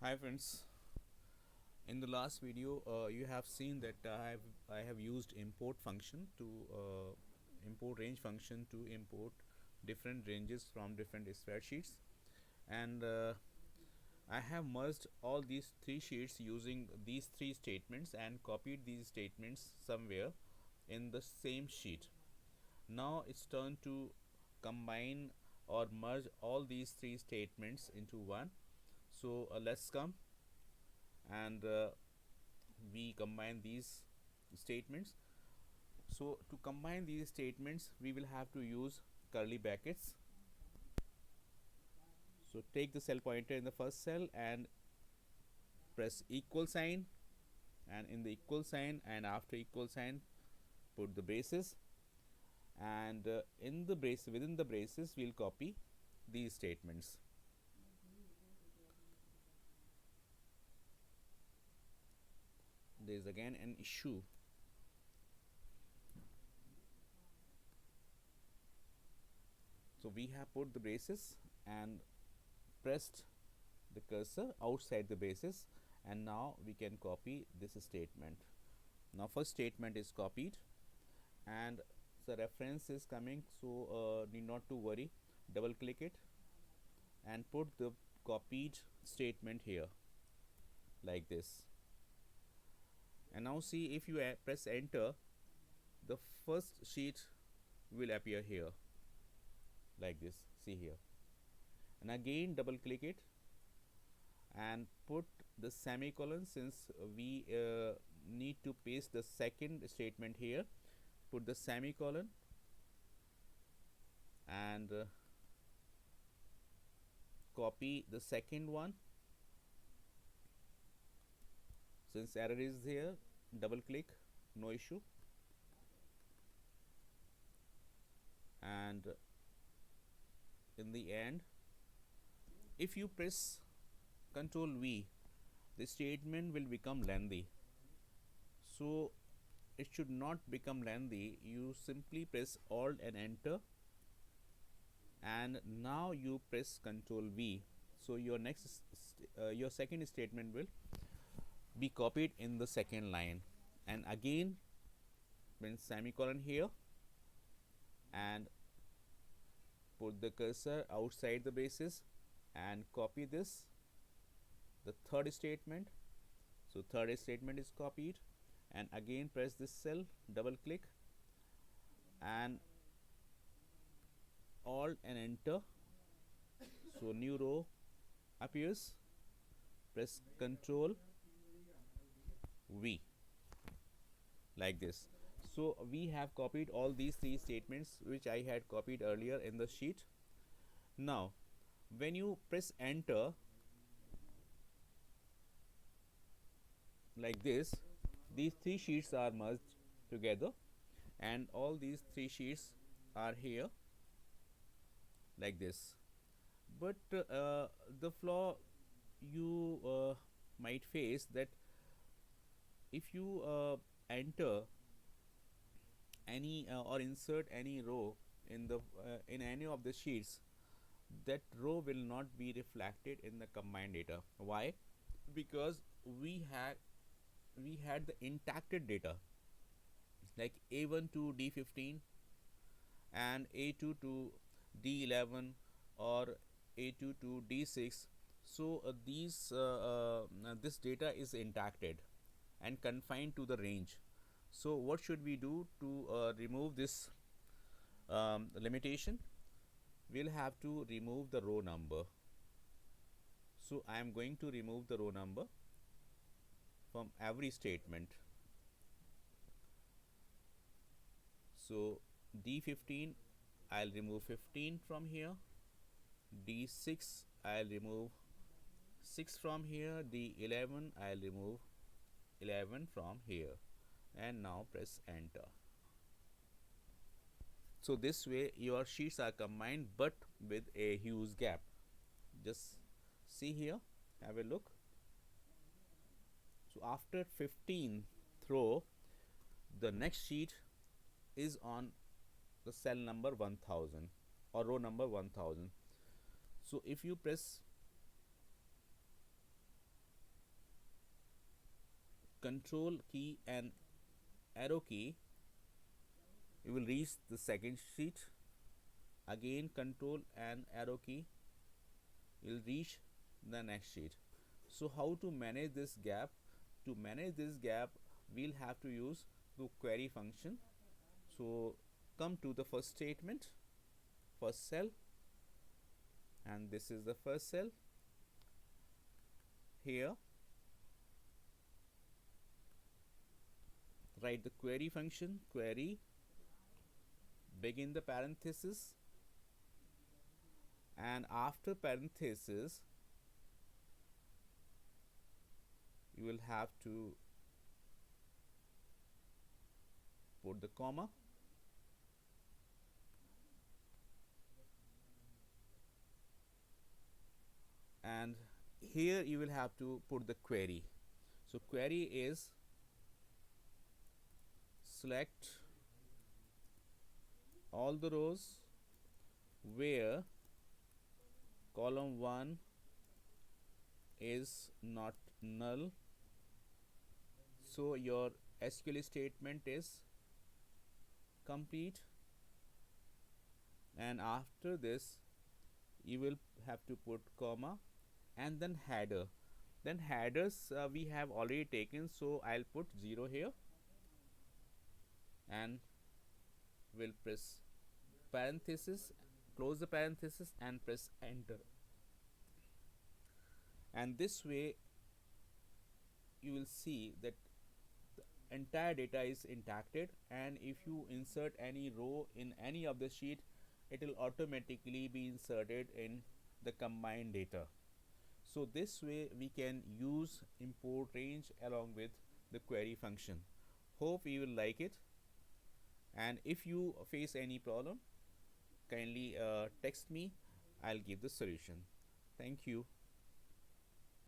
Hi friends, in the last video you have seen that I have used import function to import range function to import different ranges from different spreadsheets, and I have merged all these three sheets using these three statements and copied these statements somewhere in the same sheet. Now it's turn to combine or merge all these three statements into one. So let's come and we combine these statements. So to combine these statements we will have to use curly brackets. So take the cell pointer in the first cell and press equal sign, and in the equal sign and after equal sign put the braces, and in the brace within the braces we'll copy these statements. There is again an issue. So we have put the braces and pressed the cursor outside the braces, and now we can copy this statement. Now first statement is copied and the reference is coming, so need not to worry. Double click it and put the copied statement here like this, and now see, if you press enter, the first sheet will appear here like this. See here, and again double click it and put the semicolon, since we need to paste the second statement here. Put the semicolon and copy the second one. Since error is here, double click, no issue, and in the end, if you press Ctrl V, the statement will become lengthy. So it should not become lengthy. You simply press Alt and enter, and now you press Ctrl V. So your your second statement will be copied in the second line, and again print semicolon here and put the cursor outside the braces and copy this, the third statement. So third statement is copied, and again press this cell, double click and Alt and enter. So new row appears. Press Ctrl V like this. So we have copied all these three statements which I had copied earlier in the sheet. Now when you press enter like this, these three sheets are merged together, and all these three sheets are here like this. But the flaw you might face, that if you enter any or insert any row in the in any of the sheets, that row will not be reflected in the combined data. Why? Because we had the intacted data, like A1 to D15 and A2 to D11 or A2 to D6. So this data is intacted and confined to the range. So what should we do to remove this limitation? We'll have to remove the row number. So I am going to remove the row number from every statement. So D15, I'll remove 15 from here. D6, I'll remove 6 from here. D11, I'll remove 11 from here, and now press enter. So this way your sheets are combined but with a huge gap. Just see here, have a look. So after 15th row, the next sheet is on the cell number 1000 or row number 1000. So if you press control key and arrow key, you will reach the second sheet. Again control and arrow key, you will reach the next sheet. So how to manage this gap? To manage this gap, we'll have to use the query function. So come to the first statement, first cell, and this is the first cell. Here write the query function, query, begin the parenthesis, and after parenthesis you will have to put the comma, and here you will have to put the query. So query is select all the rows where column 1 is not null. So your SQL statement is complete, and after this you will have to put comma and then header. Then headers we have already taken, so I'll put 0 here and will press parenthesis, close the parenthesis and press enter. And this way you will see that the entire data is intacted, and if you insert any row in any of the sheet, it will automatically be inserted in the combined data. So this way we can use import range along with the query function. Hope you will like it, and if you face any problem, kindly text me, I'll give the solution. Thank you.